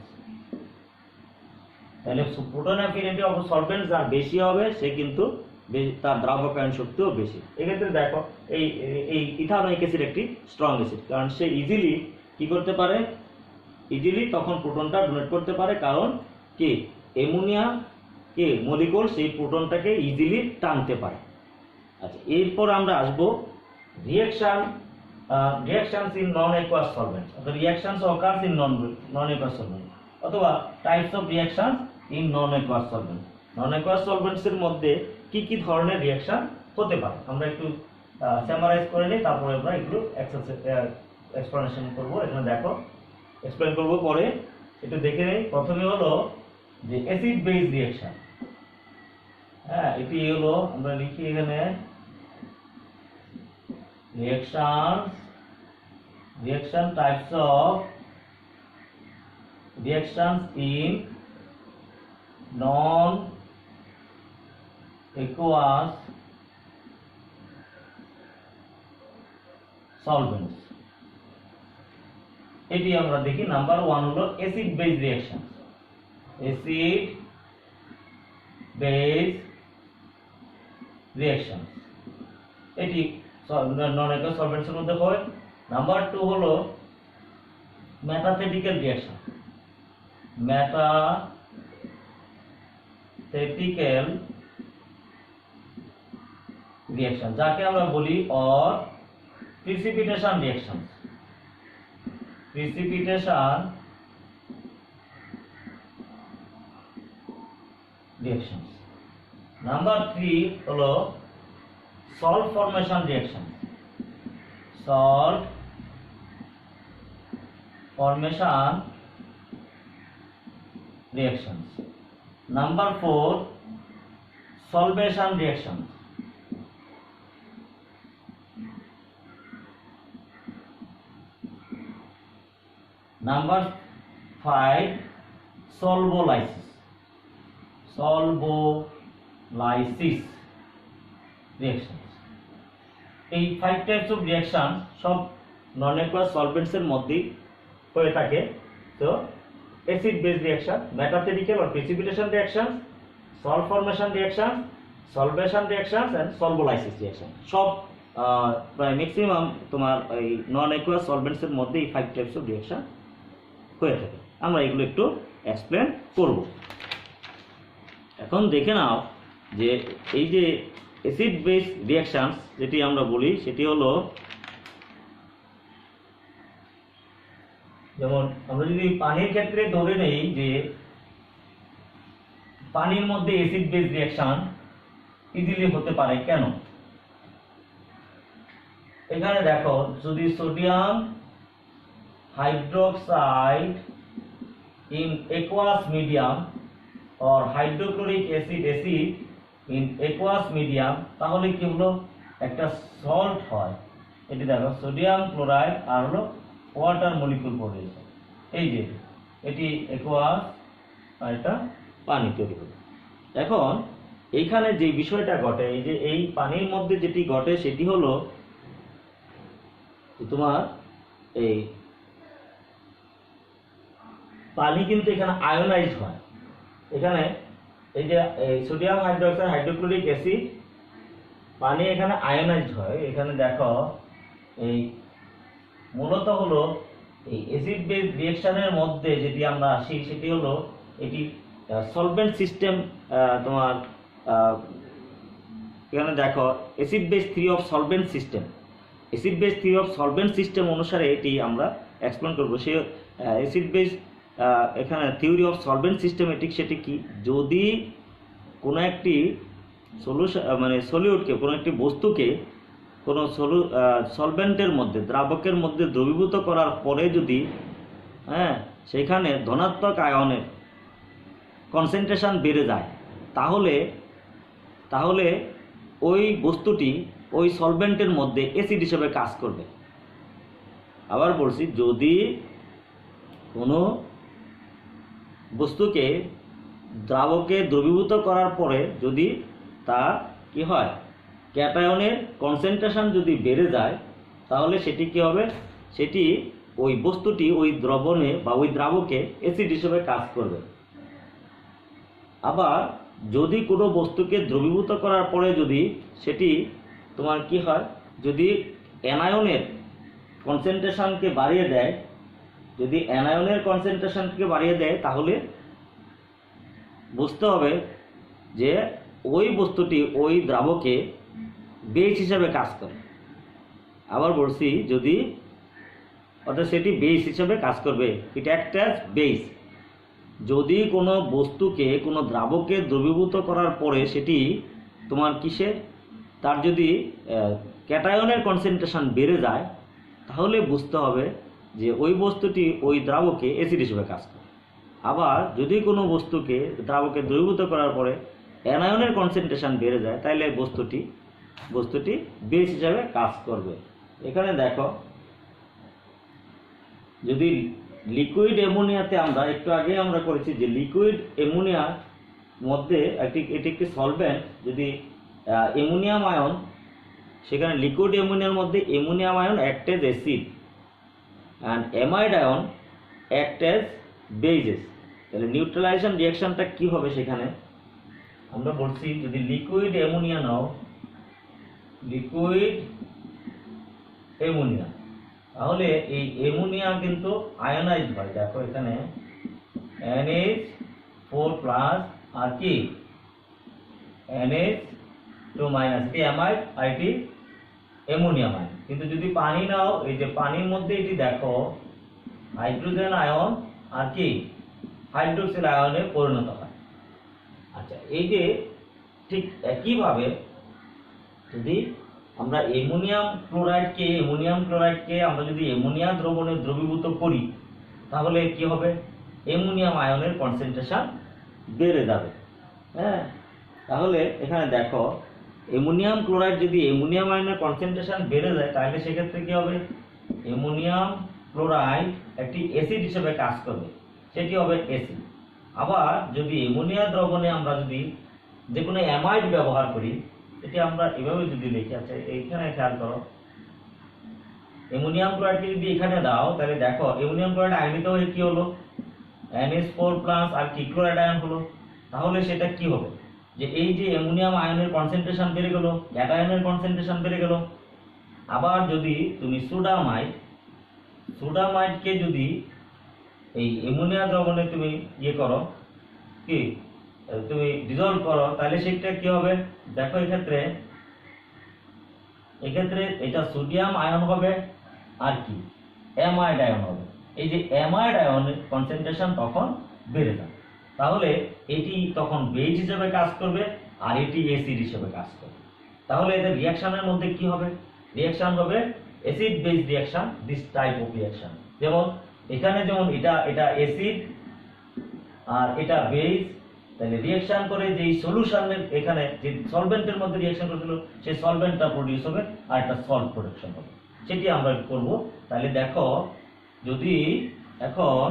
তাহলে প্রোটন অ্যাফিনিটি অফ সলভেন্ট যার বেশি হবে সে কিন্তু তার দ্রাবকায়ন শক্তিও বেশি। এক্ষেত্রে দেখো এই ইথানোয়িক অ্যাসিড একটি স্ট্রং অ্যাসিড, কারণ সে ইজিলি কি করতে পারে, ইজিলি তখন প্রোটনটা ডোনেট করতে পারে, কারণ কি অ্যামোনিয়া কে মলিকুল সেই প্রোটনটাকে ইজিলি টানতে পারে। আচ্ছা, এরপর আমরা আসবো reactions in non-aqueous solvents, অর্থাৎ reactions occurs in non-aqueous solvents, অথবা types of reactions in non-aqueous solvents। non-aqueous solvents এর মধ্যে কি কি ধরনের রিঅ্যাকশন হতে পারে আমরা একটু সামারাইজ করে নিই, তারপরে আমরা এগুলো এক্সপ্লেনেশন করব। এখানে দেখো এক্সপ্লেন করব, পরে একটু দেখে নেই। প্রথমে হলো যে অ্যাসিড বেস রিঅ্যাকশন। হ্যাঁ, এটি হলো আমরা লিখি এখানে reaction types of reactions in non aqueous solvents। এটি আমরা দেখি নাম্বার 1 হলো acid base reaction. Acid base reaction এটি নন অ্যাকুয়াস সলভেন্টসের মধ্যে হয়। নাম্বার 2 হলো মেটাথেটিক্যাল রিঅ্যাকশন। মেটাথেটিক্যাল রিঅ্যাকশন যাকে আমরা বলি or precipitation reaction. Precipitation reaction. Number 3 হলো salt formation reaction. Salt formation reaction. Number 4 solvation reaction. Number 5 solvolysis. Solvolysis reaction. এই 5 টাইপস অফ রিঅ্যাকশন সব নন অ্যাকুয়াস সলভেন্টসের মধ্যেই হয়ে থাকে। তো acid base reaction, metathetical or precipitation reaction, salt formation reaction, solvation reaction and solvolysis reaction সব প্রায় ম্যাক্সিমাম তোমার এই নন অ্যাকুয়াস সলভেন্টসের মধ্যে এই 5 টাইপস অফ রিঅ্যাকশন হয়ে থাকে। আমরা এগুলো একটু এক্সপ্লেন করব। এখন দেখে নাও যে এই যে অ্যাসিড বেস রিঅ্যাকশন যেটি আমরা বলি সেটি হলো, যেমন আমরা যদি পানির ক্ষেত্রে ধরে নেই যে পানির মধ্যে অ্যাসিড বেস রিঅ্যাকশন ইজিলি হতে পারে কেন? এখানে দেখো, যদি sodium hydroxide in aqueous medium or hydrochloric acid in aqueous medium, তাহলে কি হলো? একটা সল্ট হয়। এটি দেখো সোডিয়াম ক্লোরাইড আর হলো ওয়াটার মলিকিউল পড়েছে। এই যে এটি aqueous আর এটা পানি তৈরি হবে। এখন এইখানে যে বিষয়টা ঘটে, এই যে এই পানির মধ্যে যেটি ঘটে সেটি হলো তোমার এই পানি কিন্তু এখানে আয়োনাইজড হয়। এখানে এই যে সোডিয়াম হাইড্রোক্সাইড হাইড্রোক্লোরিক অ্যাসিড পানি এখানে আয়োনাইজড হয়। এখানে দেখো এই মূলত হলো এই অ্যাসিড বেস রিঅ্যাকশনের মধ্যে যেটি আমরা আসি সেটি হলো এটি সলভেন্ট সিস্টেম। তোমার এখানে দেখো acid base theory of solvent system. Acid base theory of solvent system অনুসারে এটি আমরা এক্সপ্লেন করব। সে অ্যাসিড বেস এখানে থিওরি অফ সলভেন্ট সিস্টেমেটিক সেটি কি? যদি কোনো একটি সলিউশন মানে সলিউটকে, কোনো একটি বস্তুকে কোনো সলভেন্টের মধ্যে, দ্রাবকের মধ্যে দ্রবীভূত করার পরে যদি সেখানে ধনাত্মক আয়নের কনসেন্ট্রেশন বেড়ে যায়, তাহলে ওই বস্তুটি ওই সলভেন্টের মধ্যে অ্যাসিড হিসেবে কাজ করবে। আবার বলছি, যদি কোনো বস্তুকে দ্রাবকে দ্রবীভূত করার পরে যদি তার কি হয়, ক্যাটায়নের কনসেন্ট্রেশন যদি বেড়ে যায়, তাহলে সেটি কি হবে? সেটি ওই বস্তুটি ওই দ্রবণে বা ওই দ্রাবকে অ্যাসিড হিসেবে কাজ করবে। আবার যদি কোনো বস্তুকে দ্রবীভূত করার পরে যদি সেটি তোমার কি হয়, যদি অ্যানায়নের কনসেন্ট্রেশনকে বাড়িয়ে দেয়, যদি অ্যানায়নের কনসেন্ট্রেশনকে বাড়িয়ে দেয়, তাহলে বুঝতে হবে যে ওই বস্তুটি ওই দ্রাবকে বেস হিসাবে কাজ করে। আবার বলছি, যদি অর্থাৎ সেটি বেস হিসাবে কাজ করবে, ইট অ্যাক্ট অ্যাজ বেস। যদি কোনো বস্তুকে কোনো দ্রাবকে দ্রবীভূত করার পরে সেটি তোমার কিসের, তার যদি ক্যাটায়নের কনসেন্ট্রেশন বেড়ে যায়, তাহলে বুঝতে হবে যে ওই বস্তুটি ওই দ্রাবকে অ্যাসিড হিসেবে কাজ করে। আবার যদি কোনো বস্তুকে দ্রাবকে দ্রবীভূত করার পরে অ্যানায়নের কনসেন্ট্রেশন বেড়ে যায়, তাহলে বস্তুটি বেস হিসাবে কাজ করবে। এখানে দেখো, যদি লিকুইড অ্যামোনিয়াতে আমরা একটু আগে আমরা করেছি যে লিকুইড অ্যামোনিয়ার মধ্যে এটি একটি সলভেন্ট, যদি অ্যামোনিয়াম আয়ন, সেখানে লিকুইড অ্যামোনিয়ার মধ্যে ammonium ion act age acid and amide ion act age bases. তাহলে নিউট্রালাইজেশন রিঅ্যাকশনটা কি হবে? সেখানে আমরা বলছি যদি লিকুইড অ্যামোনিয়া নাও, লিকুইড অ্যামোনিয়া, তাহলে এই অ্যামোনিয়া কিন্তু আয়নাইজ হয়। দেখো এখানে NH4+ আর কি NH2- এটি অ্যামাইড আর এটি অ্যামোনিয়াম আয়ন। কিন্তু যদি পানি নাও, এই যে পানির মধ্যে এটি দেখো হাইড্রোজেন আয়ন আর কি হাইড্রোক্সিল আয়নে পরিণত হয়। আচ্ছা, এই যে ঠিক একইভাবে যদি আমরা অ্যামোনিয়াম ক্লোরাইডকে আমরা যদি অ্যামোনিয়া দ্রবণে দ্রবীভূত করি, তাহলে কি হবে? অ্যামোনিয়াম আয়নের কনসেন্ট্রেশন বেড়ে যাবে। হ্যাঁ, তাহলে এখানে দেখো অ্যামোনিয়াম ক্লোরাইড যদি অ্যামোনিয়াম আয়নের কনসেন্ট্রেশন বেড়ে যায়, তাহলে সেক্ষেত্রে কি হবে? অ্যামোনিয়াম ক্লোরাইড একটি অ্যাসিড হিসেবে কাজ করবে, সেটি হবে অ্যাসিড। আবার যদি অ্যামোনিয়া দ্রবণে আমরা যদি যে কোনো অ্যামাইড ব্যবহার করি, এটি আমরা এভাবে যদি লিখি, আচ্ছা এইখানে খেয়াল করো, অ্যামোনিয়াম ক্লোরাইডকে যদি এখানে দাও, তাহলে দেখো অ্যামোনিয়াম ক্লোরাইড আয়নিত হয়ে কি হলো? NH4+ আর কি ক্লোরাইড আয়ন হলো। তাহলে সেটা কি হবে? যে এই যে অ্যামোনিয়াম আয়নের কনসেন্ট্রেশন বেড়ে গেল, ক্যাটায়নের কনসেন্ট্রেশন বেড়ে গেল। আবার যদি তুমি সোডামাইডকে যদি এই অ্যামোনিয়া দ্রবণে তুমি ইয়ে করো, কি তুমি ডিজলভ করো, তাহলে সেটা কি হবে? দেখো এক্ষেত্রে এটা সোডিয়াম আয়ন হবে আর কি অ্যামাইড আয়ন হবে। এই যে অ্যামাইড আয়নের কনসেন্ট্রেশন তখন বেড়ে যাবে। তাহলে এটি তখন বেজ হিসেবে কাজ করবে আর এটি অ্যাসিড হিসেবে কাজ করবে। তাহলে এদের রিঅ্যাকশনের মধ্যে কি হবে? রিঅ্যাকশন হবে acid base reaction, this type of reaction. যেমন এখানে যেমন এটা অ্যাসিড আর এটা বেজ, তাহলে রিঅ্যাকশন করে যে সলিউশনের এখানে যে সলভেন্টের মধ্যে রিঅ্যাকশন করেছিল, সেই সলভেন্টটা প্রোডিউস হবে আর একটা সল্ট প্রোডাকশন হবে। সেটি আমরা করব। তাহলে দেখো, যদি এখন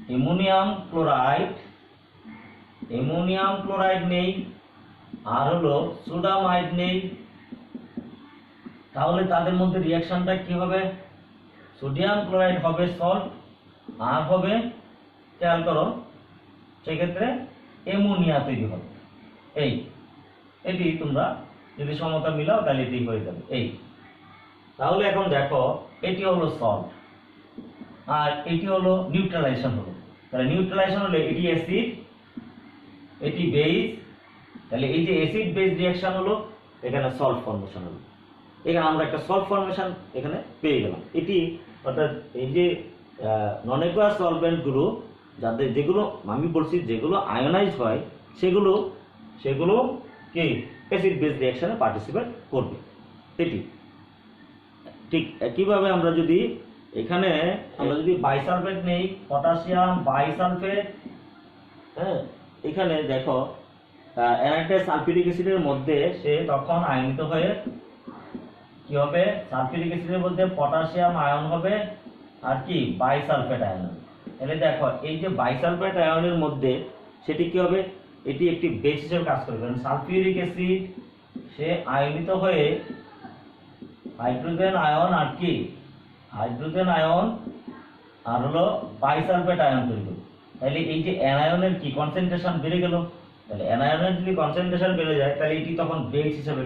অ্যামোনিয়াম ক্লোরাইড নেই আর হলো সোডামাইড নেই, তাহলে তাদের মধ্যে রিঅ্যাকশনটা কি হবে? সোডিয়াম ক্লোরাইড হবে সল্ট আর হবে, খেয়াল করো, সেক্ষেত্রে অ্যামোনিয়া তৈরি হবে। এটি তোমরা যদি সমতা মিলাও তাহলে এটি হয়ে যাবে। তাহলে এখন দেখো, এটি হলো সল্ট আর এটি হলো নিউট্রালাইজেশন হলো। তাহলে নিউট্রালাইজেশন হলে এটি অ্যাসিড, এটি বেজ, তাহলে এই যে অ্যাসিড বেজ রিঅ্যাকশন হলো, এখানে সল্ট ফর্মেশন হলো। এখানে আমরা একটা সল্ট ফর্মেশন এখানে পেয়ে গেলাম। এটি অর্থাৎ এই যে নন অ্যাকুয়াস সলভেন্টগুলো যেগুলো আমি বলছি যেগুলো আয়োনাইজ হয়, সেগুলো কি অ্যাসিড বেজ রিঅ্যাকশনে পার্টিসিপেট করবে। এটি ঠিক একইভাবে আমরা যদি এখানে বাইসালফেট নেই, পটাশিয়াম বাইসালফেট, হ্যাঁ, এখানে দেখো অ্যানাইড্রাইড সালফিউরিক অ্যাসিডের মধ্যে সে তখন আয়নিত হয়ে কি হবে? সালফিউরিক অ্যাসিডের মধ্যে পটাশিয়াম আয়ন হবে আর কি বাইসালফেট আয়ন হবে। তাহলে দেখো এই যে বাইসালফেট আয়নের মধ্যে সেটি কি হবে? এটি একটি বেস হিসেবে কাজ করবে, কারণ সালফিউরিক অ্যাসিড সে আয়নিত হয়ে হাইড্রোজেন আয়ন আর কি হাইড্রোজেন আয়ন আর হলো বাইসালফেট আয়ন তৈরি করবে। তাহলে এই যে অ্যানায়নের কি কনসেন্ট্রেশন বেড়ে গেল, তাহলে অ্যানায়নের যদি কনসেন্ট্রেশন বেড়ে যায়, তাহলে এটি তখন বেস হিসেবে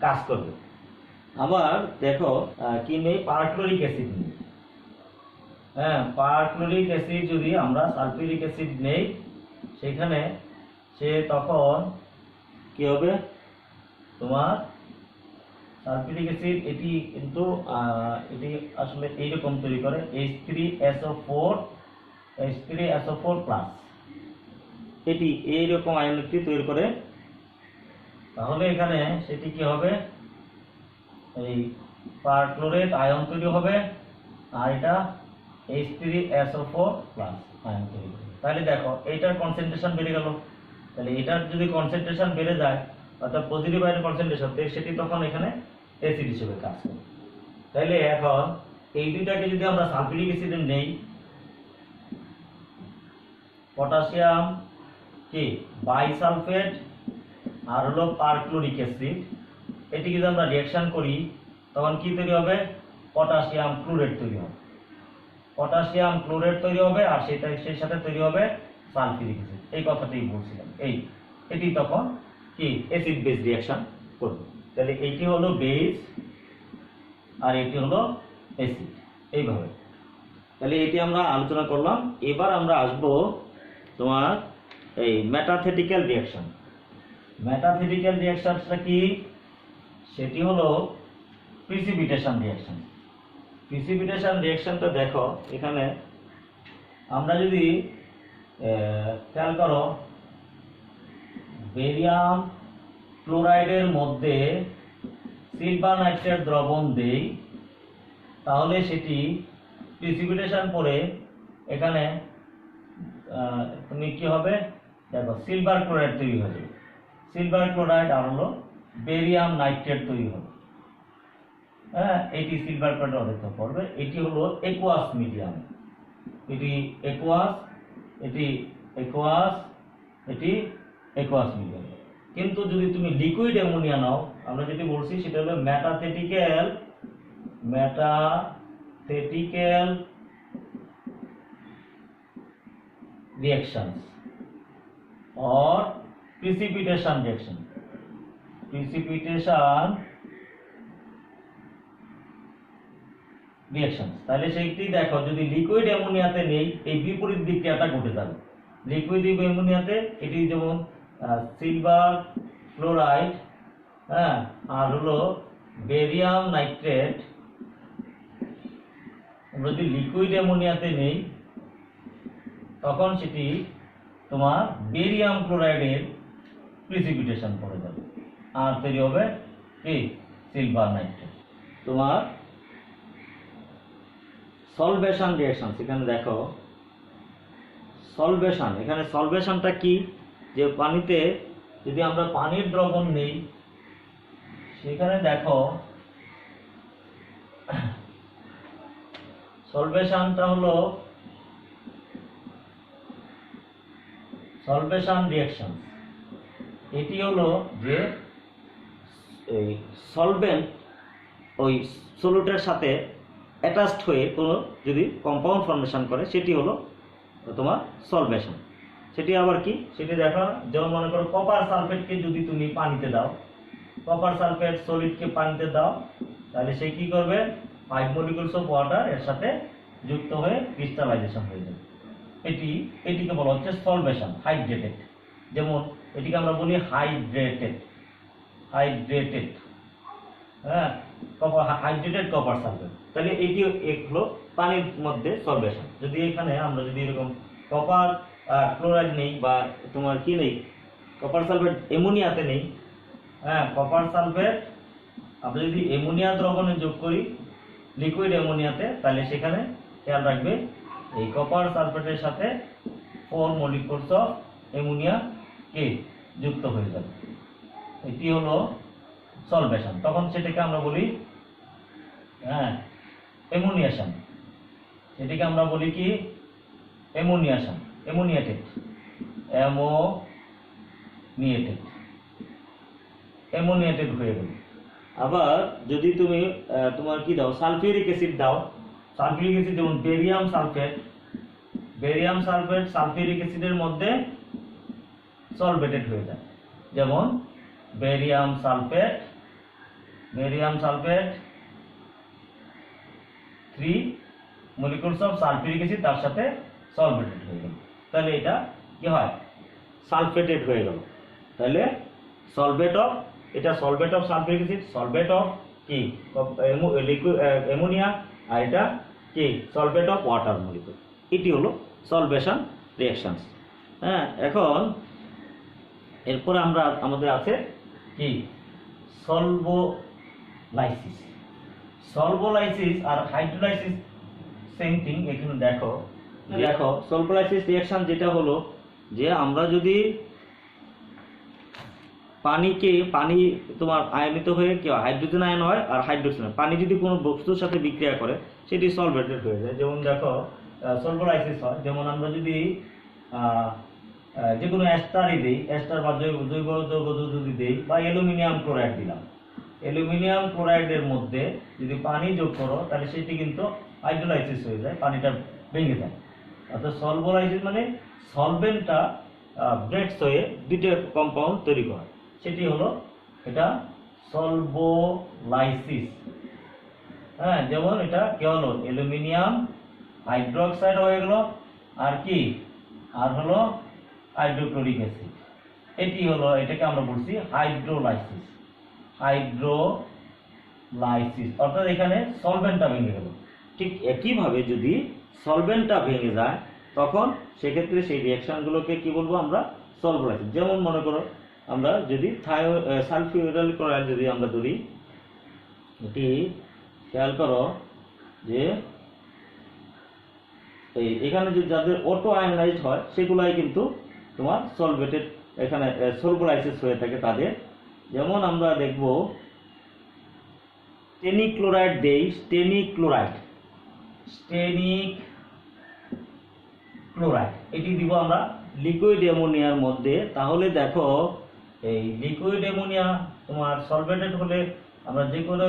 কাজ করবে, আবার দেখো কি নেই? পারক্লোরিক অ্যাসিড নেই। হ্যাঁ, পারক্লোরিক অ্যাসিড যদি আমরা সালফিউরিক অ্যাসিড নেই, সেখানে সে তখন কি হবে? তোমার সালফিউরিক অ্যাসিড এটি কিন্তু এটি আসলে এইরকম তৈরি করে H3SO4+, এটি এইরকম আয়নটি তৈরি করে। তাহলে এখানে সেটি কি হবে? এই পারক্লোরেট আয়ন তৈরি হবে আর এটা H3SO4+ আয়ন তৈরি হবে। তাহলে দেখো এইটার কনসেন্ট্রেশন বেড়ে গেল। তাহলে এটার যদি কনসেন্ট্রেশন বেড়ে যায়, অর্থাৎ পজিটিভ আয়ন কনসেন্ট্রেশন, সেটি তখন এখানে অ্যাসিড হিসেবে কাজ করে। তাইলে এখন এই দুইটাকে যদি আমরা সালফিউরিক অ্যাসিডে নেই, পটাশিয়াম কি বাইসালফেট আর হলো পারক্লোরিক অ্যাসিড, এটি যদি আমরা রিঅ্যাকশন করি তখন কি তৈরি হবে? পটাশিয়াম ক্লোরেট তৈরি হবে। পটাশিয়াম ক্লোরেট তৈরি হবে আর সেই সাথে তৈরি হবে সালফিউরিক অ্যাসিড। এই কথাটাই বলছিলাম। এটি তখন কি অ্যাসিড বেস রিঅ্যাকশন করবে। তাহলে এইটি হলো বেস আর এটি হলো অ্যাসিড, এইভাবে। তাহলে এটি আমরা আলোচনা করলাম। এবার আমরা আসব তোমার এই মেটাথেটিক্যাল রিঅ্যাকশন। মেটাথেটিক্যাল রিঅ্যাকশনটা কি? সেটি হলো প্রিসিপিটেশন রিঅ্যাকশন। প্রিসিপিটেশন রিঅ্যাকশনটা দেখো, এখানে আমরা যদি খেয়াল করো, বেরিয়াম ক্লোরাইডের মধ্যে সিলভার নাইট্রেট দ্রবণ দেই, তাহলে সেটি প্রিসিপিটেশন পরে এখানে তুমি কি হবে দেখো, সিলভার ক্লোরাইড তৈরি হবে। সিলভার ক্লোরাইড আর হলো বেরিয়াম নাইট্রেট তৈরি হবে। হ্যাঁ, এটি সিলভার ক্লোরাইড অপেক্ষা করবে। এটি হলো একুয়াস মিডিয়াম, এটি একুয়াস, এটি একুয়াস, এটি একুয়াস মিডিয়াম। কিন্তু যদি তুমি লিকুইড অ্যামোনিয়া নাও, আমরা যেটি বলছি সেটা হলো মেটাথেটিক্যাল reactions or precipitation reaction. তাহলে সেইটি দেখো, যদি লিকুইড অ্যামোনিয়াতে নেই, এই বিপরীত বিক্রিয়াটা ঘটে যাবে। লিকুইড অ্যামোনিয়াতে এটি যেমন সিলভার ক্লোরাইড, হ্যাঁ, আর হলো বেরিয়াম নাইট্রেট, যদি লিকুইড অ্যামোনিয়াতে নেই তখন সেটি তোমার বেরিয়াম ক্লোরাইডের প্রিসিপিটেশন করে যাবে আর তৈরি হবে কি সিলভার নাইট্রেট। তোমার সলভেশন রিঅ্যাকশন, এখানে দেখো সলভেশন, এখানে সলভেশনটা কি? যে পানিতে যদি আমরা পানির দ্রবণ নেই, সেখানে দেখো সলভেশনটা হলো সলভেশন রিঅ্যাকশন। এটি হলো যে এই সলভেন্ট ওই সলিউটের সাথে অ্যাটাচড হয়ে কোনো যদি কম্পাউন্ড ফর্মেশন করে, সেটি হলো তোমার সলভেশন। সেটি আবার কি? সেটি দেখো, যেমন মনে করো কপার সালফেটকে যদি তুমি পানিতে দাও, কপার সালফেট সলিডকে পানিতে দাও, তাহলে সে কি করবে? 5 মলিকুলস অফ ওয়াটার এর সাথে যুক্ত হয়ে ক্রিস্টালাইজেশন হয়ে যাবে। এটিকে বলা হচ্ছে সলভেশন, হাইড্রেটেড। যেমন এটিকে আমরা বলি হাইড্রেটেড, হ্যাঁ, হাইড্রেটেড কপার সালফেট। তাহলে এটি হলো পানির মধ্যে সলভেশন। যদি এখানে আমরা যদি এরকম কপার ক্লোরাইড নেই বা তোমার কি নেই, কপার সালফেট অ্যামোনিয়াতে নেই, হ্যাঁ, কপার সালফেট আমরা যদি অ্যামোনিয়া দ্রবণে যোগ করি লিকুইড অ্যামোনিয়াতে, তাহলে সেখানে খেয়াল রাখবে এই কপার সালফেটের সাথে 4 মলিকুলস অফ অ্যামোনিয়া কে যুক্ত হয়ে যাবে। এটি হলো সলভেশন। তখন সেটাকে আমরা বলি হ্যাঁ অ্যামোনিয়েশন। এটাকে আমরা বলি কি? অ্যামোনিয়েশন, অ্যামোনিয়েটেড হয়ে গেল। আবার যদি তুমি তোমার কি দাও, সালফিউরিক অ্যাসিড দাও, সালফিউরিক অ্যাসিড যেমন বেরিয়াম সালফেট সালফিউরিক অ্যাসিডের মধ্যে সলভেটেড হয়ে যায়। যেমন barium sulphate 3 molecules of sulphuric acid তার সাথে সলভেটেড হয়ে গেল, তাহলে এটা কি হয়? সালফেটেড হয়ে গেল। তাহলে সলভেট অফ সালফিউরিক অ্যাসিড, সলভেট অফ কি লিকুইড অ্যামোনিয়া, আর এটা কি সলভেট অফ ওয়াটার মলিকুল। এটি হলো সলভেশন রিঅ্যাকশনস। হ্যাঁ, এখন এরপরে আমাদের আছে কি সলভোলাইসিস আর হাইড্রোলাইসিস, সেম থিং। এখানে দেখো সলভোলাইসিস রিঅ্যাকশন যেটা হলো যে আমরা যদি পানি তোমার আয়নিত হয়ে কি হয়, হাইড্রোজেন আয়ন হয় আর হাইড্রোক্সিন। পানি যদি কোনো বস্তুর সাথে বিক্রিয়া করে সেটি সলভেটেড হয়ে যায়। যেমন দেখো সলভোলাইসিস হয়, যেমন আমরা যদি যে কোনো এস্টারই দিই, এস্টার বা জৈব যৌগ যদি দিই, বা অ্যালুমিনিয়াম ক্লোরাইড দিলাম, অ্যালুমিনিয়াম ক্লোরাইডের মধ্যে যদি পানি যোগ করো তাহলে সেটি কিন্তু হাইড্রোলাইসিস হয়ে যায়, পানিটা ভেঙে যায়। অর্থাৎ সলভোলাইসিস মানে সলভেন্টটা ব্রেকস হয়ে দুটো কম্পাউন্ড তৈরি করে, সেটি হলো এটা সলভোলাইসিস। হ্যাঁ, যেমন এটা কি হলো, অ্যালুমিনিয়াম হাইড্রোক্সাইড হয়ে গেল, আর কি আর হলো হাইড্রোক্লোরিক অ্যাসিড। এটি হলো, এটাকে আমরা বলছি হাইড্রোলাইসিস। হাইড্রোলাইসিস অর্থাৎ এখানে সলভেন্টটা ভেঙে গেল। ঠিক একইভাবে যদি সলভেন্টটা ভেঙে যায় তখন সেক্ষেত্রে সেই রিয়াকশনগুলোকে কি বলবো আমরা, সলভোলাইসিস। যেমন মনে করো আমরা যদি সালফিউরাইল ক্লোরাইড যদি আমরা ধরি, এটি খেয়াল করো যে এখানে যদি যাদের অটো আয়নাইজড হয় সেগুলাই কিন্তু তোমার সলভেটেড, এখানে সলভোলাইসিস হয়ে থাকে তাদের। যেমন আমরা দেখব স্টেনিক ক্লোরাইড দেই, স্টেনিক ক্লোরাইড এটি দিব আমরা লিকুইড অ্যামোনিয়ার মধ্যে। তাহলে দেখো এই লিকুইড অ্যামোনিয়া তোমার সলভেটেড হলে আমরা যে কোনো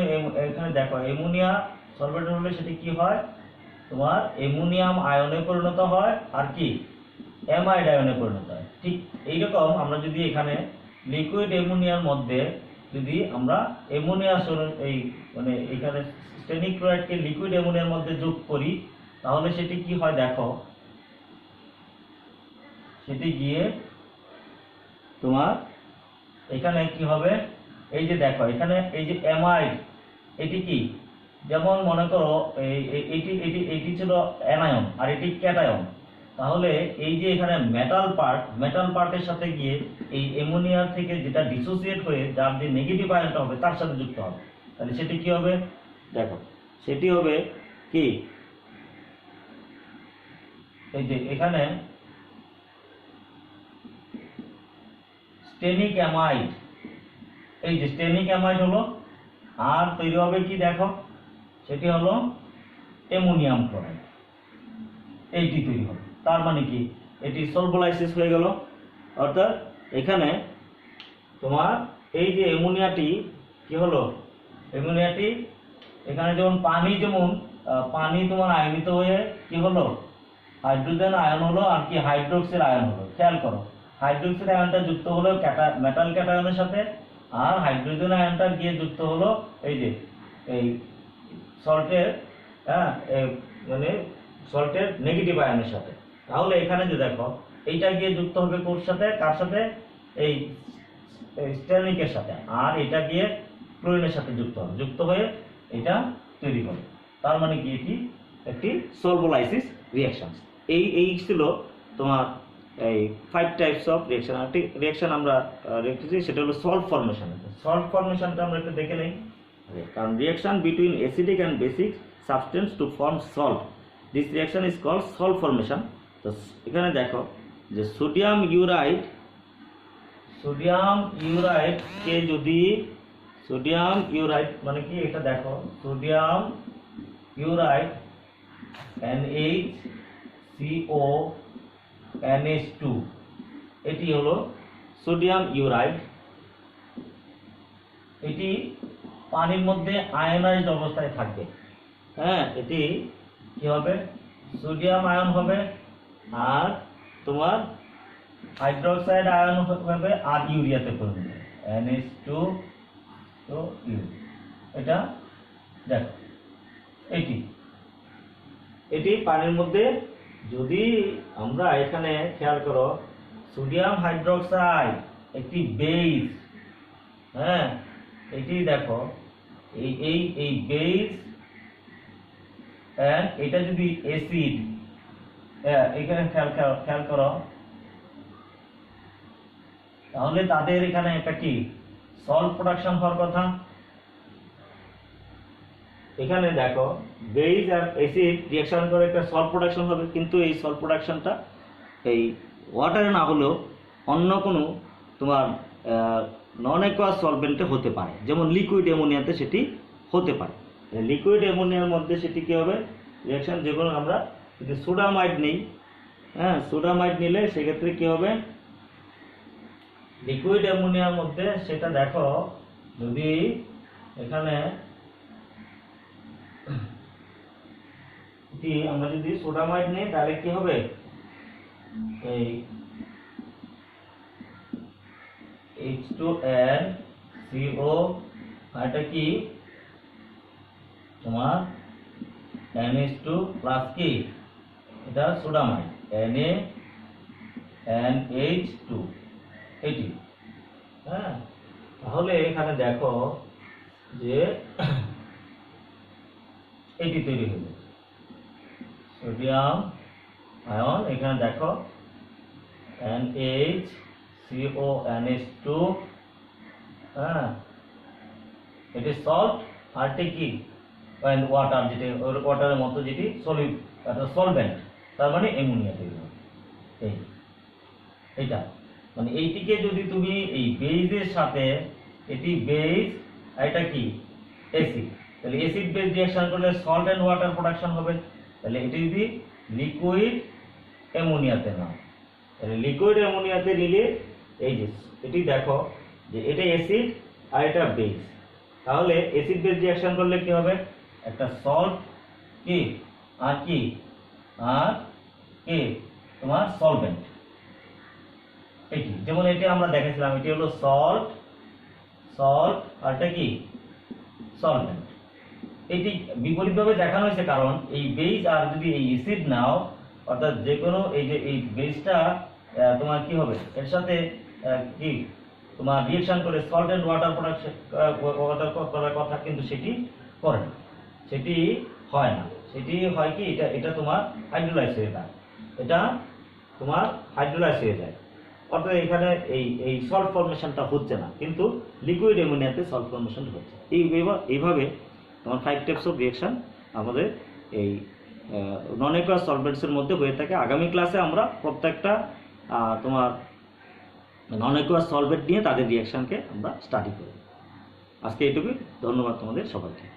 এখানে দেখো অ্যামোনিয়া সলভেটেড হলে সেটি কি হয়, তোমার অ্যামোনিয়াম আয়নে পরিণত হয় আর কি অ্যামাইড আয়নে পরিণত হয়। ঠিক এইরকম আমরা যদি এখানে লিকুইড অ্যামোনিয়ার মধ্যে যদি আমরা অ্যামোনিয়া এই মানে এখানে স্টেনিক ক্লোরাইডকে লিকুইড অ্যামোনিয়ার মধ্যে যোগ করি তাহলে সেটি কি হয় দেখো, সেটি গিয়ে তোমার এখানে কি হবে, এই যে দেখো এখানে এই যে অ্যামাইড, এটি কি, যেমন মনে করো এটি ছিল অ্যানায়ন আর এটি ক্যাটায়ন। তাহলে এই যে এখানে মেটাল পার্টের সাথে গিয়ে এই অ্যামোনিয়ার থেকে যেটা ডিসোসিয়েট হয়ে যার যে নেগেটিভ আয়নটা হবে তার সাথে যুক্ত হবে। তাহলে সেটি কি হবে দেখো, সেটি হবে কি, এই যে এখানে স্টেনিক অ্যামাইড, এই যে স্টেনিক অ্যামাইড হলো, আর তৈরি হবে কি দেখো, সেটি হলো অ্যামোনিয়াম ক্লোরাইড, এইটি তৈরি হবে। তার মানে কি, এটি সলভোলাইসিস হয়ে গেল। অর্থাৎ এখানে তোমার এই যে অ্যামোনিয়াটি কি হলো, অ্যামোনিয়াটি এখানে যেমন পানি তোমার আয়নিত হয়ে কি হলো, হাইড্রোজেন আয়ন হলো আর কি হাইড্রোক্সিল আয়ন হলো। খেয়াল করো হাইড্রোক্সিল আয়নটা যুক্ত হলো মেটাল ক্যাটায়নের সাথে, আর হাইড্রোজেন আয়নটা গিয়ে যুক্ত হলো এই যে এই সল্টের, হ্যাঁ মানে সল্টের নেগেটিভ আয়নের সাথে। তাহলে এখানে যে দেখো এইটা গিয়ে যুক্ত হবে কোর সাথে, কার সাথে, এই স্টেনিকের সাথে, আর এটা গিয়ে ক্লোরিনের সাথে যুক্ত হয়ে এটা তৈরি হবে। তার মানে কি এটি একটি সলভোলাইসিস রিঅ্যাকশন। এই ছিল তোমার এই 5 টাইপস অফ রিঅ্যাকশন। একটি রিঅ্যাকশন আমরা রেখেছি সেটা হলো সল্ট ফর্মেশন। সল্ট ফর্মেশনটা আমরা একটু দেখে নেই। কারণ reaction between acidic and basic substance to form salt, this reaction is called salt formation. তো এখানে দেখো যে সোডিয়াম ইউরাইডকে যদি সোডিয়াম ইউরাইড মানে কি, এটা দেখো সোডিয়াম ইউরাইড NaCO NH2, এটি হলো সোডিয়াম ইউরাইড। এটি পানির মধ্যে আয়নাইজড অবস্থায় থাকবে। হ্যাঁ, এটি কি হবে, সোডিয়াম আয়ন হবে, আর তোমার হাইড্রোক্সাইড আয়ন হবে, আর ইউরিয়াতে পরিণত হবে NH2 তো ইউ। এটা দেখো এটি পানির মধ্যে, যদি আমরা এখানে খেয়াল করো সোডিয়াম হাইড্রোক্সাইড একটি বেস, হ্যাঁ এটি দেখো এই বেস, এটা যদি অ্যাসিড, এখানে খেয়াল করো তাহলে তাদের এখানে একটা কি সল্ট প্রোডাকশন হওয়ার কথা। এখানে দেখো বেস আর অ্যাসিড রিঅ্যাকশন করে একটা সল্ট প্রোডাকশন হবে, কিন্তু এই সল্ট প্রোডাকশনটা এই ওয়াটারে না হলেও অন্য কোনো তোমার নন অ্যাকোয়াস সলভেন্টে হতে পারে, যেমন লিকুইড অ্যামোনিয়াতে সেটি হতে পারে। লিকুইড অ্যামোনিয়ার মধ্যে সেটি কী হবে, রিয়াকশান যেগুলো আমরা যদি সোডামাইড নিই, হ্যাঁ সোডামাইড নিলে সেক্ষেত্রে কী হবে, লিকুইড অ্যামোনিয়ার মধ্যে সেটা দেখো যদি এখানে আমরা যদি সোডামাইড নিই তাহলে কি হবে, এই H2NCO এটা কি তোমার NH2 প্লাস কি এটা সোডামাইড NaNH2 এটি। হ্যাঁ তাহলে এখানে দেখো যে এটি তৈরি হলো সোডিয়াম আয়ন, এখানে দেখো NaCONH2, হ্যাঁ এটি সল্ট আর কি ওয়াটার, যেটি ওয়াটারের মতো যেটি সলভেন্ট, তার মানে অ্যামোনিয়া তৈরি হবে। এইটা মানে এইটিকে যদি তুমি এই বেজের সাথে, এটি বেজ আর এটা কি অ্যাসিড, তাহলে অ্যাসিড বেজ রিঅ্যাকশন করলে সল্ট অ্যান্ড ওয়াটার প্রোডাকশন হবে। তাহলে এটি যদি লিকুইড অ্যামোনিয়াতে নাও, তাহলে লিকুইড অ্যামোনিয়াতে নিলে এই যে এটি দেখো যে এটা অ্যাসিড আর এটা বেজ, তাহলে অ্যাসিড বেজ রিঅ্যাকশন করলে কি হবে, একটা সল্ট কি আর কি তোমার সলভেন্ট। এটি যেমন এটি আমরা দেখেছিলাম, এটি হলো সল্ট আর এটা কি সলভেন্ট। এটি বিপরীতভাবে দেখানো হয়েছে, কারণ এই বেজ আর যদি এই অ্যাসিড নাও, অর্থাৎ যে কোনো এই যে এই বেজটা তোমার কি হবে, এর সাথে কি তোমার রিঅ্যাকশন করে সল্ট অ্যান্ড ওয়াটার প্রোডাকশন করার কথা, কিন্তু সেটি করে না, সেটি হয় না। সেটি হয় কি এটা তোমার হাইড্রোলাইজ হয়ে যায়, এটা তোমার হাইড্রোলাইজ হয়ে যায়, অর্থাৎ এখানে এই সল্ট ফর্মেশনটা হচ্ছে না, কিন্তু লিকুইড অ্যামোনিয়াতে সল্ট ফর্মেশন হচ্ছে। এইভাবে তোমার 5 টাইপস অফ রিঅ্যাকশন আমাদের এই নন অ্যাকোয়াস সলভেন্টসের মধ্যে হয়ে থাকে। আগামী ক্লাসে আমরা প্রত্যেকটা তোমার নন অ্যাকোয়াস সলভেন্ট নিয়ে তাদের রিঅ্যাকশনকে আমরা স্টাডি করব। আজকে এইটুকুই, ধন্যবাদ তোমাদের সবাইকে।